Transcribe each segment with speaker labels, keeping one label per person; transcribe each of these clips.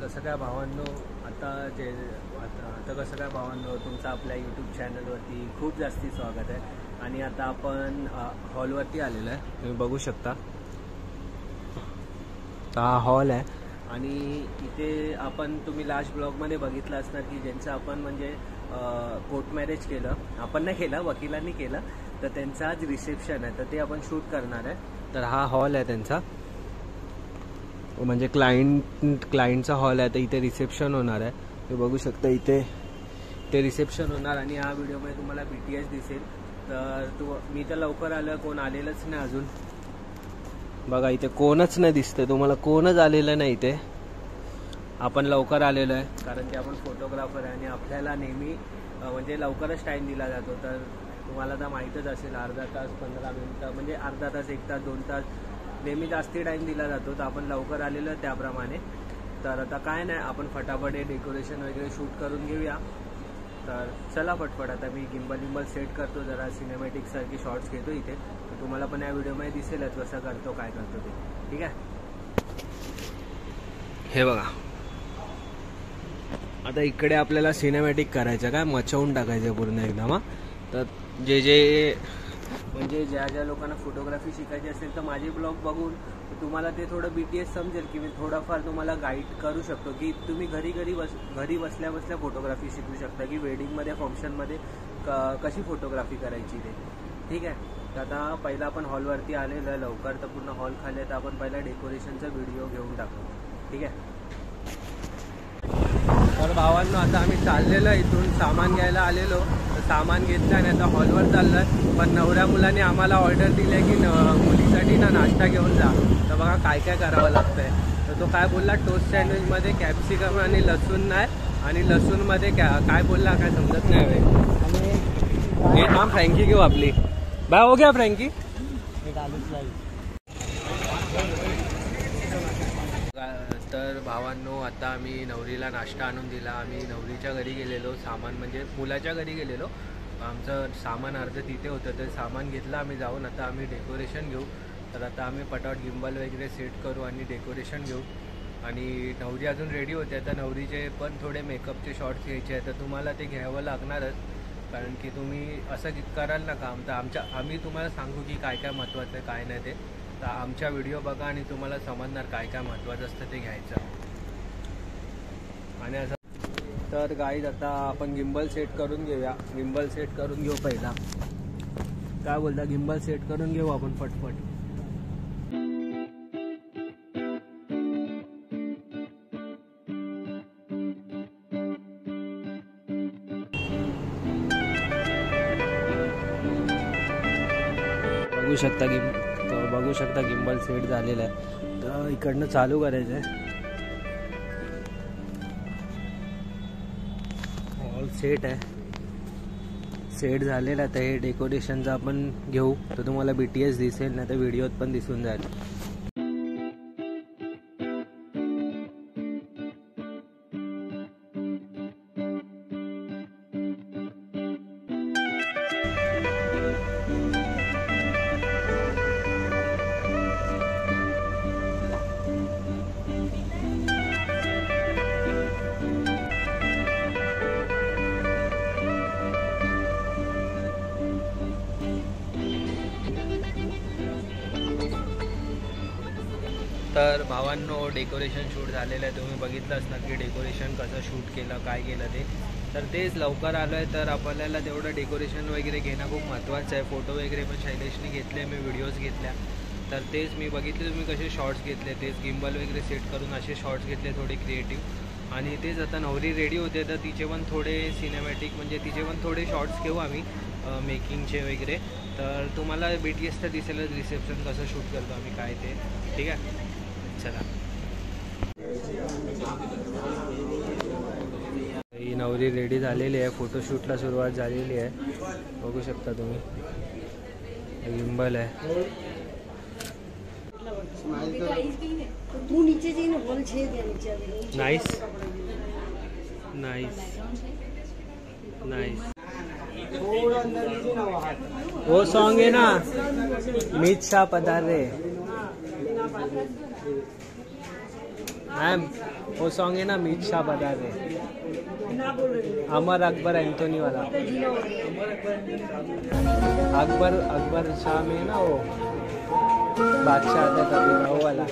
Speaker 1: कसं काय भावांनो, आता कसं काय भावांनो, तुमचं आपल्या यूट्यूब चॅनलवरती खूप जास्ती स्वागत आहे. आणि आता आपण हॉलवरती आलेलो आहे, तुम्ही बघू शकता. हा हॉल आहे आणि इथे आपण तुम्ही लास्ट ब्लॉगमध्ये बघितलं असणार की ज्यांचं आपण म्हणजे कोर्ट मॅरेज केलं, आपण नाही केलं, वकिलांनी केलं, तर त्यांचं आज रिसेप्शन आहे, तर ते आपण शूट करणार आहे. तर हा हॉल आहे त्यांचा, म्हणजे क्लायंटचा हॉल आहे. तर इथे रिसेप्शन होणार आहे, ते बघू शकता. इथे रिसेप्शन होणार आणि या व्हिडिओमध्ये तुम्हाला BTS दिसेल. तर मी तर लवकर आलं, कोण आलेलंच नाही अजून. बघा इथे कोणच नाही दिसतंय, तुम्हाला कोणच आलेलं नाही. इथे आपण लवकर आलेलो आहे कारण की आपण फोटोग्राफर आहे आणि आपल्याला नेहमी म्हणजे लवकरच टाईम दिला जातो. तर तुम्हाला तर माहीतच असेल, अर्धा तास 15 मिनिटं, म्हणजे अर्धा तास, 1 तास, 2 तास नेहमी जास्ती टाईम दिला जातो. तर आपण लवकर आलेलो आहे त्याप्रमाणे. तर आता काय नाही, आपण फटाफट हे डेकोरेशन वगैरे शूट करून घेऊया. तर चला पटपट. आता मी गिम्बल सेट करतो, जरा सिनेमॅटिकसारखी शॉर्ट्स घेतो इथे. तर तुम्हाला पण या व्हिडिओमध्ये दिसेलच कसं करतो, काय करतो ते. ठीक आहे, हे बघा. आता इकडे आपल्याला सिनेमॅटिक करायचं, काय मचवून टाकायचं पूर्ण एकदम. तर म्हणजे ज्या लोकांना फोटोग्राफी शिकायची असेल तर माझे ब्लॉग बघून तुम्हाला ते थोडं BTS समजेल की मी थोडंफार तुम्हाला गाईड करू शकतो की तुम्ही घरी बसल्या फोटोग्राफी शिकू शकता की वेडिंगमध्ये, फंक्शनमध्ये कशी फोटोग्राफी करायची ते. ठीक आहे. तर आता पहिला आपण हॉलवरती आलेलो आहे लवकर, तर पूर्ण हॉल खाली आहे. तर आपण पहिला डेकोरेशनचा व्हिडिओ घेऊन टाकू. ठीक आहे. तर भावांनो, आता आम्ही चाललेलो इथून सामान घ्यायला आलेलो. तर सामान घेतलं आणि आता हॉलवर चाललं. पण नवऱ्या मुलांनी आम्हाला ऑर्डर दिली आहे की मुलीसाठी नाश्ता घेऊन जा. तर बघा काय करावं लागतंय. तर तो काय बोलला, टोस्ट सँडविचमध्ये कॅप्सिकम आणि लसूण नाही, आणि लसूणमध्ये काय बोलला काय समजत नाही. हे नाम फ्रँकी घेऊ आपली. बाय हो गया फ्रँकी. तर भावांनो, आता आम्ही नवरीला नाश्ता आणून दिला. आम्ही नवरीच्या घरी गेलेलो, सामान म्हणजे मुलाच्या घरी गेलेलो. आमचं सामान अर्धं तिथे होतं, तर सामान घेतलं आम्ही जाऊन. आता आम्ही डेकोरेशन घेऊ. तर आता आम्ही पटापट गिम्बल वगैरे सेट करू आणि डेकोरेशन घेऊ. आणि नवरी अजून रेडी होते. आता नवरीचे पण थोडे मेकअपचे शॉर्ट्स घ्यायचे आहेत, तर तुम्हाला ते घ्यावं लागणारच, कारण की तुम्ही असं कराल ना काम. तर आम्ही तुम्हाला सांगू की काय महत्त्वाचं आहे, काय नाही ते. तर आमच्या व्हिडिओ बघा आणि तुम्हाला समजणार काय महत्त्वाचं असतं ते घ्यायचं. आणि असं तर गाईज, आता आपण गिम्बल सेट करून घेऊया. गिम्बल सेट करून घेऊ पहिला. काय बोलता, गिम्बल सेट करून घेऊ आपण पटपट. बघू शकता गिम्बल सेट झालेला आहे. तर इकडनं चालू करायचं आहे. ऑल सेट आहे, सेट झालेला आहे. तर हे डेकोरेशनचं आपण घेऊ, तर तुम्हाला BTS दिसेल, नाही तर व्हिडिओत पण दिसून जाईल. तर भावांनो, डेकोरेशन शूट झालेलं आहे. तुम्ही बघितलं असणार की डेकोरेशन कसं शूट केलं, काय केलं ते. तर तेच लवकर आलो आहे, तर आपल्याला तेवढं डेकोरेशन वगैरे घेणं खूप महत्त्वाचं आहे. फोटो वगैरे पण शैलेशने घेतले, मी व्हिडिओज घेतल्या. तर तेच मी बघितले तुम्ही कसे शॉर्ट्स घेतले, तेच गिम्बल वगैरे सेट करून असे शॉर्ट्स घेतले थोडे क्रिएटिव्ह. आणि तेच आता नवरी रेडी होते, तर तिचे पण थोडे सिनेमॅटिक, म्हणजे तिचे पण थोडे शॉर्ट्स घेऊ आम्ही मेकिंगचे वगैरे. तर तुम्हाला BTS तर दिसेलच रिसेप्शन कसं शूट करतो आम्ही, काय ते. ठीक आहे, चला. ही नवरी रेडी झालेली आहे, फोटोशूटला सुरुवात झालेली आहे. बघू शकता तुम्ही, गिम्बल आहे. Nice nice nice. वो सॉन्ग है ना, मीत शाह पधारे. मैम वो सॉन्ग है ना मीत शाह बता दे, अमर अकबर एंथोनी वाला। अकबर शाह में ना वो बादशाह आता कभी वो वाला।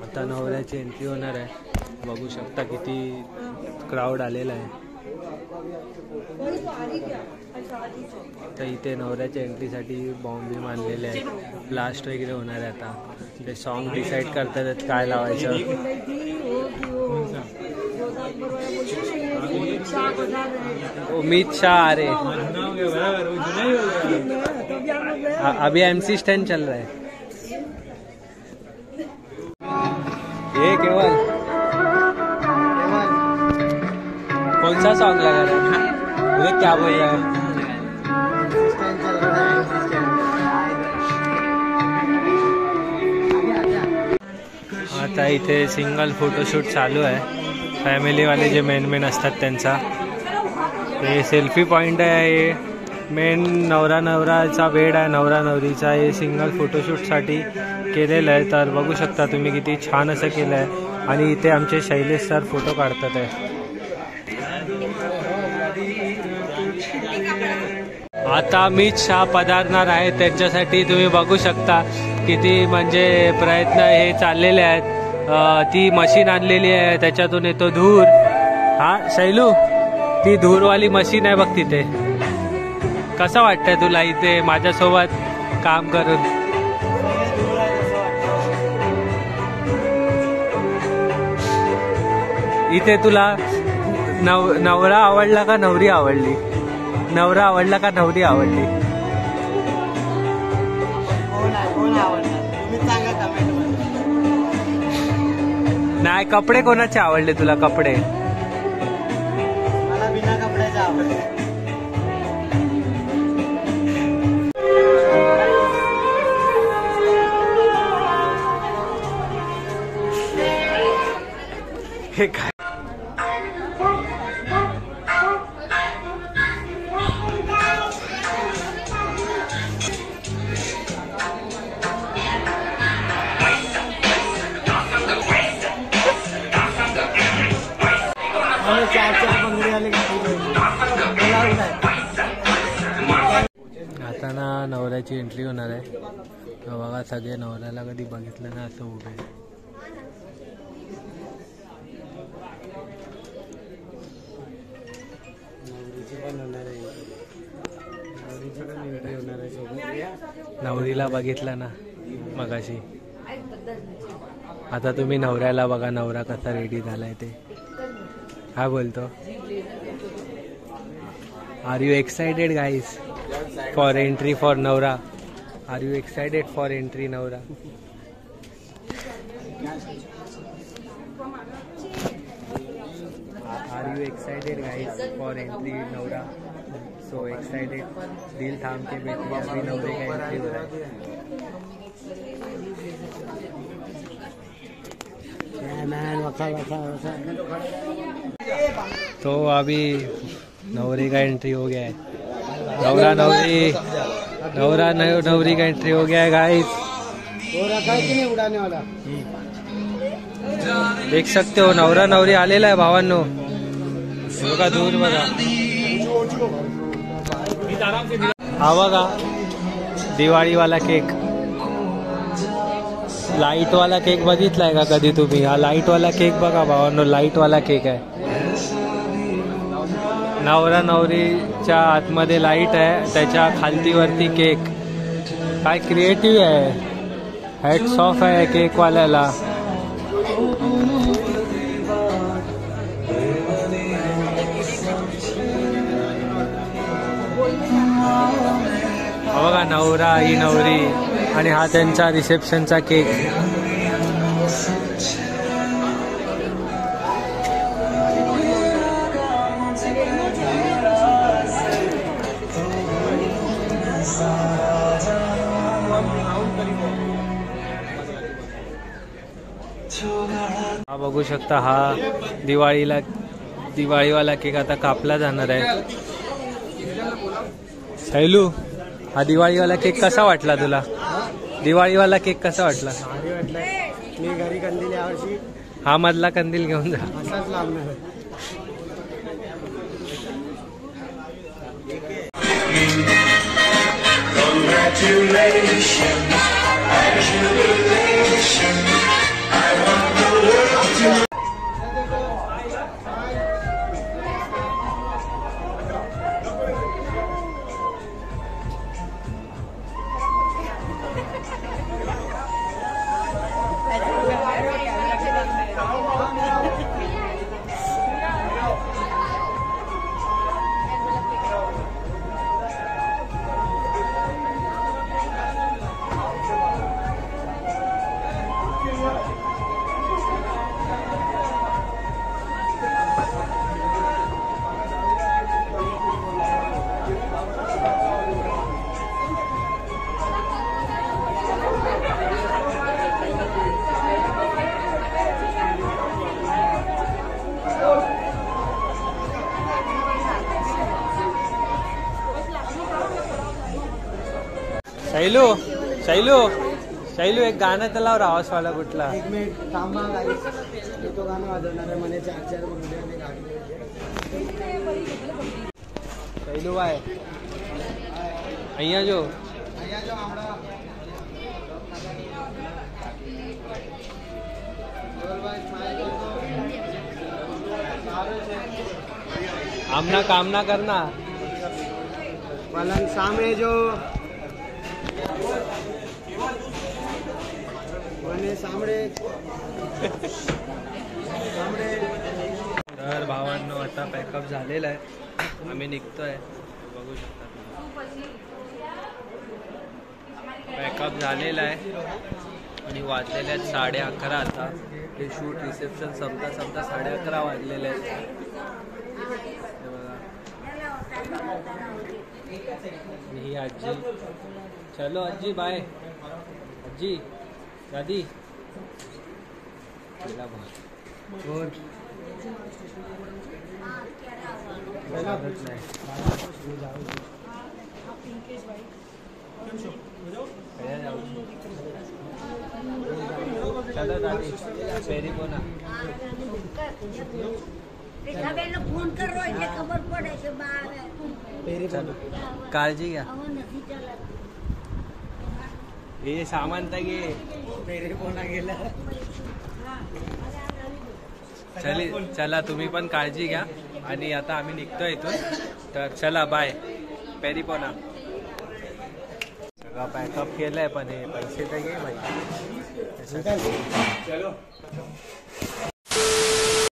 Speaker 1: आता नवऱ्याची एंट्री होणार आहे, बघू शकता किती क्राऊड आलेला आहे। तर इथे नवऱ्याच्या एंट्रीसाठी बॉम्ब बी मारलेले आहेत, ब्लास्ट वगैरे होणार आहे। आता ते सॉन्ग डिसाईड करतात काय लावायचं। उम्मीद शाह आ रहे, अभी MC स्टैंड चल रहा है। ये केवल कौन सा सॉन्ग लगा रहा है? मुझे क्या बोल रहा है? आता इथे सिंगल फोटोशूट चालू आहे, फॅमिलीवाले जे मेन असतात त्यांचा। हे सेल्फी पॉइंट आहे, हे मेन नवराचा बेड आहे, नवरा नवरीचा। हे सिंगल फोटोशूटसाठी केलेलं आहे, तर बघू शकता तुम्ही किती छान असं केलं आहे। आणि इथे आमचे शैलेश सर फोटो काढतात आहे। आता अमित शाह पधारणार आहे, त्यांच्यासाठी तुम्ही बघू शकता किती म्हणजे प्रयत्न हे चाललेले आहेत। ती मशीन आणलेली आहे, त्याच्यातून येतो धूर। हा शैलू, ती धूरवाली मशीन आहे बघ तिथे। कसं वाटतंय तुला इथे माझ्यासोबत काम करून? इथे तुला नवरा आवडला का नवरी आवडली? नवरा आवडला का नवरी आवडली? नाही, कपडे कोणाचे आवडले तुला? कपडे
Speaker 2: मला बिना कपड्याचे आवडले।
Speaker 1: हे काय आता ना नवऱ्याची एंट्री होणार आहे। बघा सगळे नवऱ्याला कधी बघितलं ना असं उभे। नवरीला बघितलं ना मगाशी, आता तुम्ही नवऱ्याला बघा, नवरा कसा रेडी झालाय ते। काय बोलतो? Are you excited guys for entry for नवरा? Are you excited for entry नवरा? Are you excited guys for entry नवरा? सो एक्साइटेड, दिल थाम के बैठे, अभी नवरे का एंट्री हो रहा है। तो अभी नवरे का एंट्री हो गया है। नवरा नवरी का एंट्री हो गया है गाइस।
Speaker 2: उड़ाने वाला
Speaker 1: देख सकते हो, नवरा नवरी आलेला आहे भावांनो। बघा दूर बघा, हा बघा दिवाळीवाला केक, लाईट वाला केक बघितलाय का कधी तुम्ही? हा लाईट वाला केक बघा भावांनो, लाईट वाला केक आहे। नवरा नवरीच्या आतमध्ये लाईट आहे, त्याच्या खालतीवरती केक। काय क्रिएटिव्ह आहे, हॅट्स ऑफ आहे केक वाल्याला। बघा नवरा, ही नवरी, आणि हा त्यांचा रिसेप्शनचा केक। हा बघू शकता, हा दिवाळीवाला केक आता कापला जाणार आहे। शैलू, हा दिवाळीवाला केक कसा वाटला तुला? दिवाळीवाला केक कसा वाटला?
Speaker 2: भारी वाटलं. मी घरी कंदील यावर्षी
Speaker 1: हा मधला कंदील घेऊन जा.
Speaker 2: असाच लावणार आहे.
Speaker 1: शैलू शैलू शैलू एक गाणं तर लाव रावस वाला कुठला.
Speaker 2: एक मिनिट थांबा गाईस. मी तो गाणं वाजवणार आहे. म्हणे 4-4 मुंडे गाडी.
Speaker 1: शैलू बाय અહીંયા જો
Speaker 2: અહીંયા જો હમણાં બોલભાઈ સ્માઈલ કરતો. સારું છે.
Speaker 1: आमना कामना करना.
Speaker 2: पलंग सामने जो म्हणे सामने सामने.
Speaker 1: तर भावांनो आता पॅकअप झालेला आहे. आम्ही निघतोय. बघू शकता पॅकअप झालेला आहे आणि वाजलेले आहेत 11:30 आता. हे शूट रिसेप्शन संपता 11:30 वाजलेले आहेत. हे बघा ही आजी. चलो आजी बाय. आजी दादी तिला बघ.
Speaker 2: और
Speaker 1: चलो दादी पेरी कोना
Speaker 3: फोन करो એટલે ખબર પડે કે બા
Speaker 1: चलो काळजी घ्या. हे सामान तर घे.
Speaker 2: पेरे कोणा गेला.
Speaker 1: चला तुम्ही पण काळजी घ्या आणि आता आम्ही निघतोय इथून. तर चला बाय. पेरीपोना सगळं पॅकअप केलंय पण हे पैसे तर घे भाई.